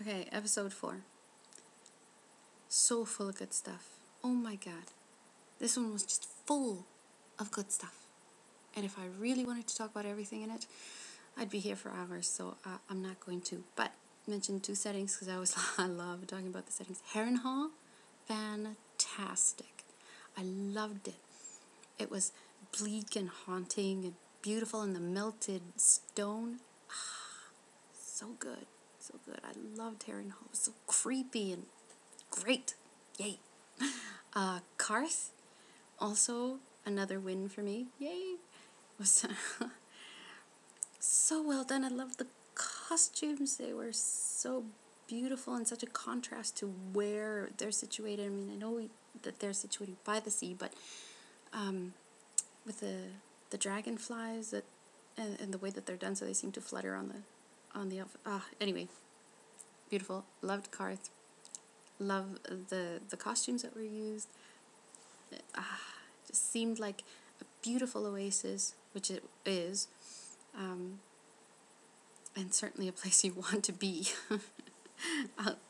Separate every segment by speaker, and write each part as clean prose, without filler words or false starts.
Speaker 1: Okay, episode 4. So full of good stuff. Oh my god. This one was just full of good stuff. And if I really wanted to talk about everything in it, I'd be here for hours, so I'm not going to. But mention 2 settings because I love talking about the settings. Harrenhal, fantastic. I loved it. It was bleak and haunting and beautiful, and the melted stone. So good. So good. I loved Harrenhal. It was so creepy and great. Yay. Karth, also another win for me. Yay. It was so well done. I loved the costumes. They were so beautiful and such a contrast to where they're situated. I mean, I know that they're situated by the sea, but with the dragonflies that and the way that they're done, so they seem to flutter on the anyway, beautiful. Loved Karth. Love the costumes that were used. Just seemed like a beautiful oasis, which it is, and certainly a place you want to be.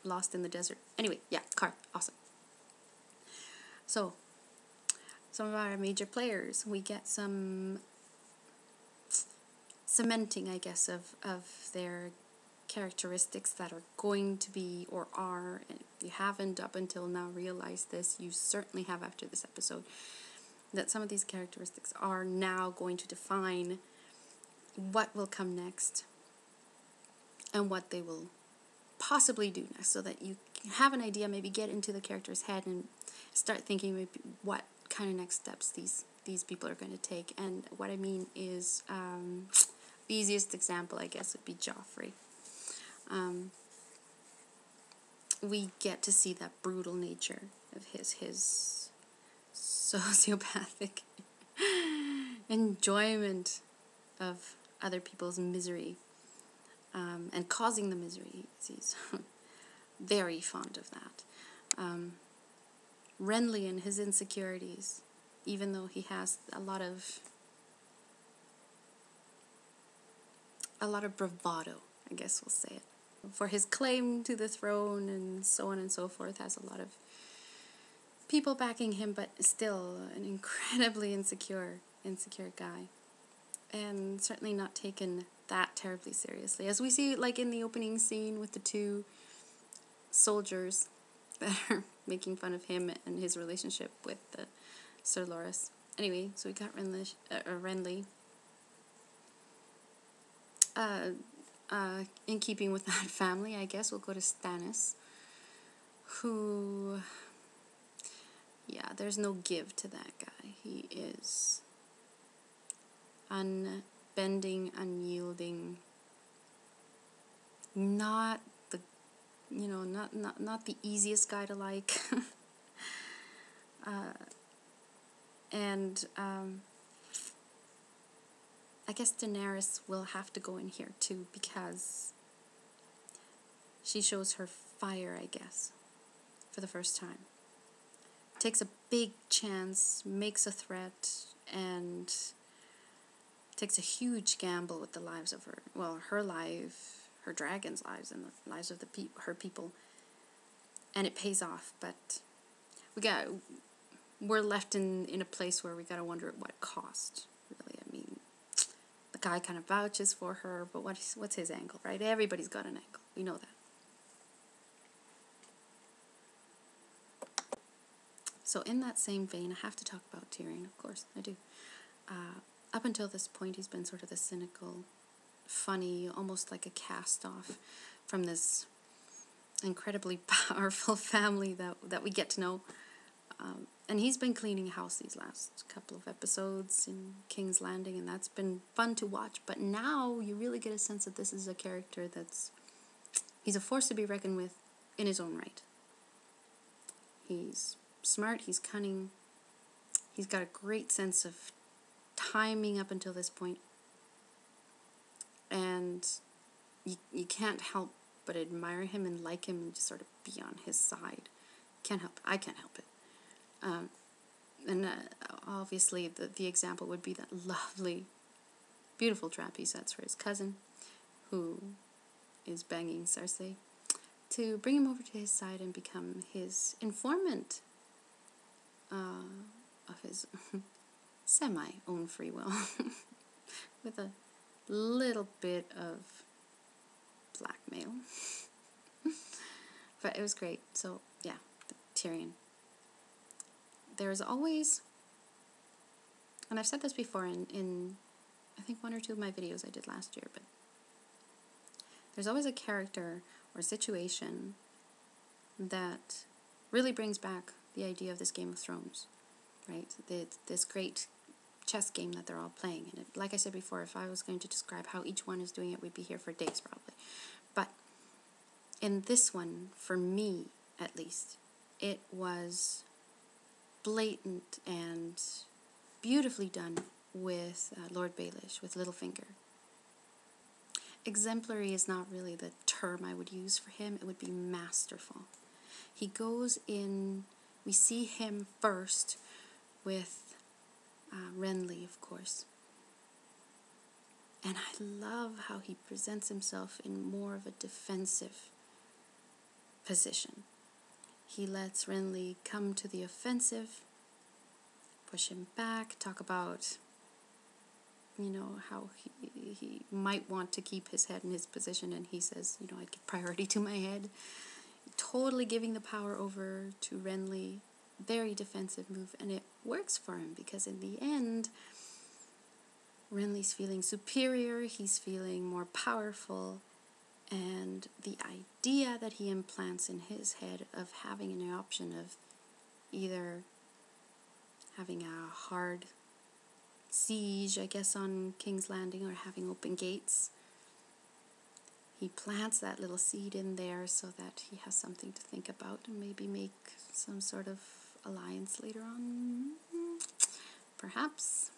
Speaker 1: Lost in the desert. Anyway, yeah, Karth, awesome. So, some of our major players, we get some cementing, I guess, of their characteristics that are going to be or are, and if you haven't up until now realized this, you certainly have after this episode, that some of these characteristics are now going to define what will come next and what they will possibly do next, so that you have an idea, maybe get into the character's head and start thinking maybe what kind of next steps these people are going to take. And what I mean is, the easiest example, I guess, would be Joffrey. We get to see that brutal nature of his sociopathic enjoyment of other people's misery, and causing the misery. He's very fond of that. Renly and his insecurities, even though he has a lot of bravado, I guess we'll say it, for his claim to the throne and so on and so forth, has a lot of people backing him, but still an incredibly insecure guy, and certainly not taken that terribly seriously, as we see like in the opening scene with the 2 soldiers that are making fun of him and his relationship with Sir Loras. Anyway, so we got Renly. In keeping with that family, I guess we'll go to Stannis, who, yeah, there's no give to that guy. He is unbending, unyielding, not the, not the easiest guy to like. And I guess Daenerys will have to go in here too, because she shows her fire, I guess, for the first time. Takes a big chance, makes a threat, and takes a huge gamble with the lives of her life, her dragon's lives, and the lives of her people. And it pays off, but we're left in a place where we gotta wonder at what cost, really. I mean, the guy kind of vouches for her, but what's his angle, right? Everybody's got an angle. We know that. So in that same vein, I have to talk about Tyrion, of course, I do. Up until this point, he's been sort of the cynical, funny, almost like a cast-off from this incredibly powerful family that we get to know. And he's been cleaning house these last couple of episodes in King's Landing, and that's been fun to watch. But now you really get a sense that this is a character he's a force to be reckoned with in his own right. He's smart, he's cunning, he's got a great sense of timing up until this point, and you can't help but admire him and like him and just sort of be on his side. I can't help it. And obviously the example would be that lovely, beautiful trap he sets for his cousin, who is banging Cersei. to bring him over to his side and become his informant of his semi-own free will, with a little bit of blackmail. But it was great. So yeah, Tyrion. There's always, and I've said this before in I think one or two of my videos I did last year, but there's always a character or situation that really brings back the idea of this Game of Thrones, right? This great chess game that they're all playing. And like I said before, if I was going to describe how each one is doing it, we'd be here for days probably. But in this one, for me at least, it was blatant and beautifully done with Lord Baelish, with Littlefinger. Exemplary is not really the term I would use for him. It would be masterful. He goes in, we see him first with Renly, of course. And I love how he presents himself in more of a defensive position. He lets Renly come to the offensive, push him back, talk about, you know, how he might want to keep his head in his position, and he says, you know, I'd give priority to my head. Totally giving the power over to Renly. Very defensive move, and it works for him because in the end, Renly's feeling superior, he's feeling more powerful, and the idea that he implants in his head of having an option of either having a hard siege, I guess, on King's Landing, or having open gates, he plants that little seed in there so that he has something to think about and maybe make some sort of alliance later on, perhaps.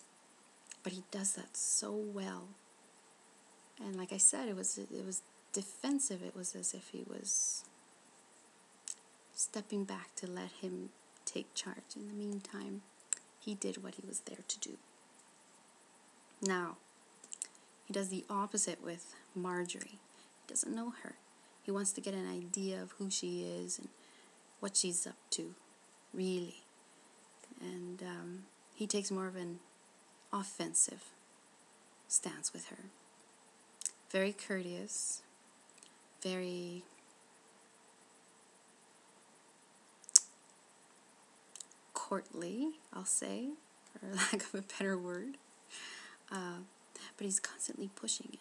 Speaker 1: But he does that so well. And like I said, it was defensive. It was as if he was stepping back to let him take charge. In the meantime, he did what he was there to do. Now, he does the opposite with Marjorie. He doesn't know her. He wants to get an idea of who she is and what she's up to, really. And he takes more of an offensive stance with her. Very courteous, very courtly, I'll say, for lack of a better word. But he's constantly pushing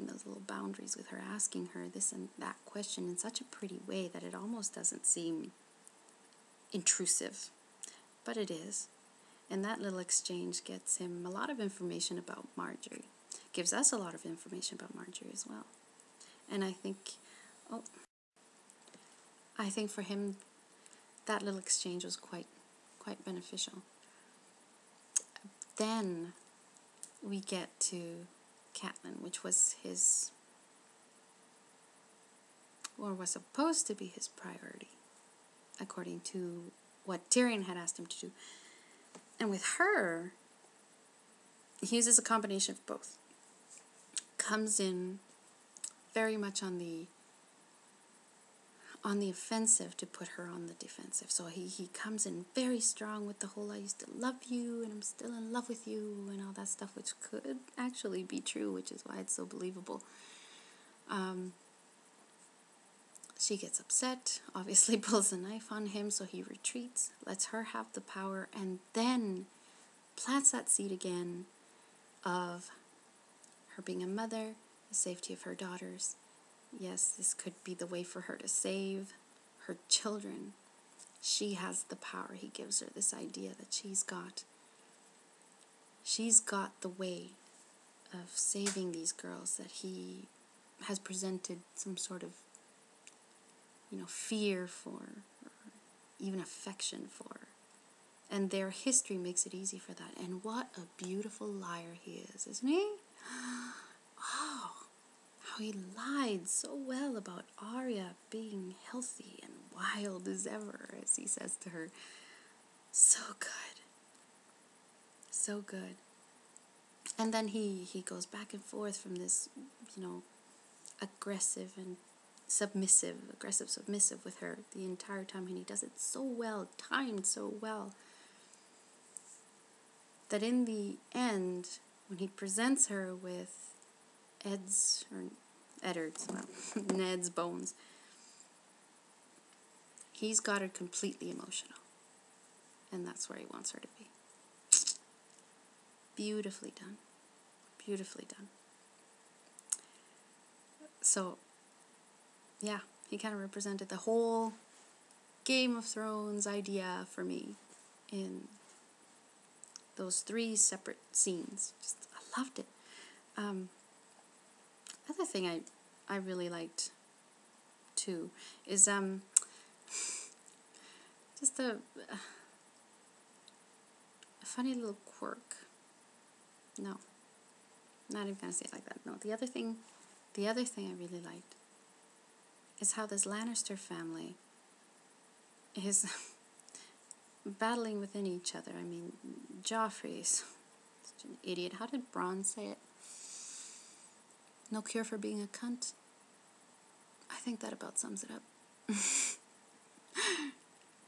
Speaker 1: those little boundaries with her, asking her this and that question in such a pretty way that it almost doesn't seem intrusive. But it is. And that little exchange gets him a lot of information about Marjorie. Gives us a lot of information about Marjorie as well. And I think for him, that little exchange was quite beneficial. Then we get to Catelyn, which was his, or was supposed to be his priority, according to what Tyrion had asked him to do. And with her, he uses a combination of both. Comes in very much on the offensive to put her on the defensive. So he comes in very strong with the whole I used to love you and I'm still in love with you and all that stuff, which could actually be true, which is why it's so believable. She gets upset, obviously pulls a knife on him, so he retreats, lets her have the power, and then plants that seed again of her being a mother, the safety of her daughters. Yes, this could be the way for her to save her children. She has the power. He gives her this idea that she's got the way of saving these girls, that he has presented some sort of, fear for, or even affection for. And their history makes it easy for that. And what a beautiful liar he is, isn't he? Oh, how he lied so well about Arya being healthy and wild as ever, as he says to her. So good. So good. And then he goes back and forth from this, aggressive and submissive, aggressive submissive with her the entire time, and he does it so well, timed so well, that in the end, when he presents her with Ned's bones, he's got her completely emotional. And that's where he wants her to be. Beautifully done. Beautifully done. So, yeah, he kind of represented the whole Game of Thrones idea for me in those 3 separate scenes. I loved it. Other thing I really liked too is just a funny little quirk. No, not even gonna say it like that. No, the other thing I really liked is how this Lannister family is battling within each other. I mean, Joffrey's such an idiot. How did Bronn say it? No cure for being a cunt. I think that about sums it up.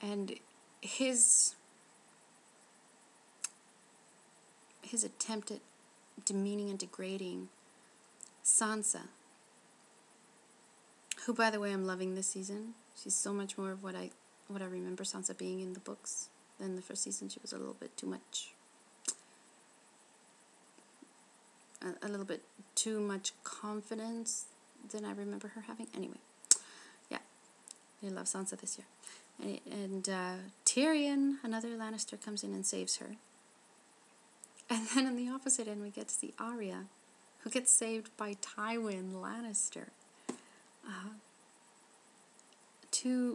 Speaker 1: And his attempt at demeaning and degrading Sansa, who, by the way, I'm loving this season. She's so much more of what I remember Sansa being in the books than the first season. She was a little bit too much confidence than I remember her having. Anyway, yeah, I love Sansa this year. And Tyrion, another Lannister, comes in and saves her. And then on the opposite end, we get to see Arya, who gets saved by Tywin Lannister.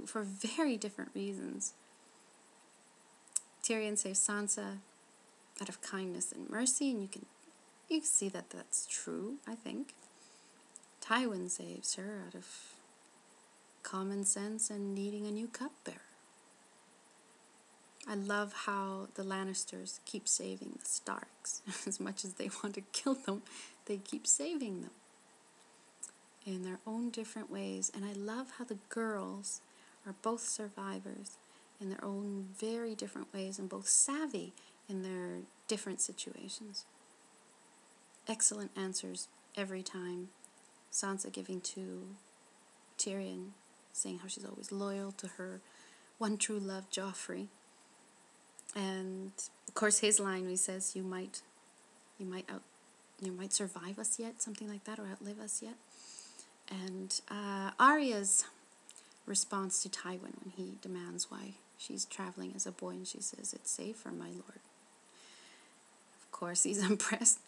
Speaker 1: For very different reasons. Tyrion saves Sansa out of kindness and mercy, and you can see that that's true, I think. Tywin saves her out of common sense and needing a new cupbearer. I love how the Lannisters keep saving the Starks. As much as they want to kill them, they keep saving them in their own different ways. And I love how the girls are both survivors in their own very different ways and both savvy in their different situations. Excellent answers every time. Sansa giving to Tyrion, saying how she's always loyal to her one true love, Joffrey. And of course his line where he says, you might survive us yet, something like that, or outlive us yet. And Arya's response to Tywin when he demands why she's traveling as a boy, and she says, it's safer, my lord. Of course he's impressed.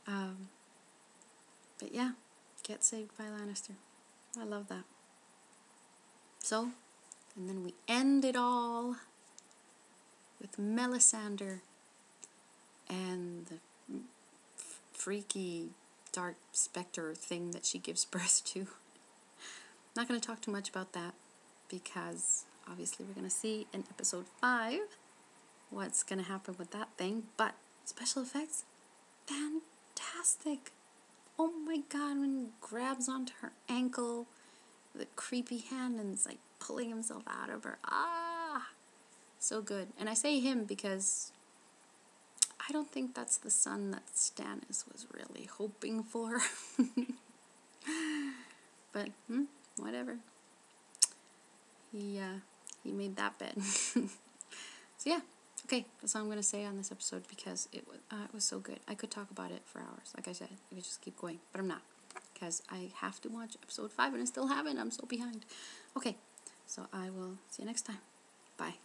Speaker 1: But yeah, get saved by Lannister. I love that. So, and then we end it all with Melisandre and the freaky dark specter thing that she gives birth to. Not going to talk too much about that because obviously we're going to see in episode 5 what's going to happen with that thing. But special effects, fantastic. Oh my god, when he grabs onto her ankle with a creepy hand and is like pulling himself out of her. So good. And I say him because I don't think that's the son that Stannis was really hoping for. But whatever. He made that bed. So yeah. Okay, that's all I'm going to say on this episode because it was so good. I could talk about it for hours. Like I said, I could just keep going, but I'm not because I have to watch episode 5 and I still haven't. I'm so behind. Okay, so I will see you next time. Bye.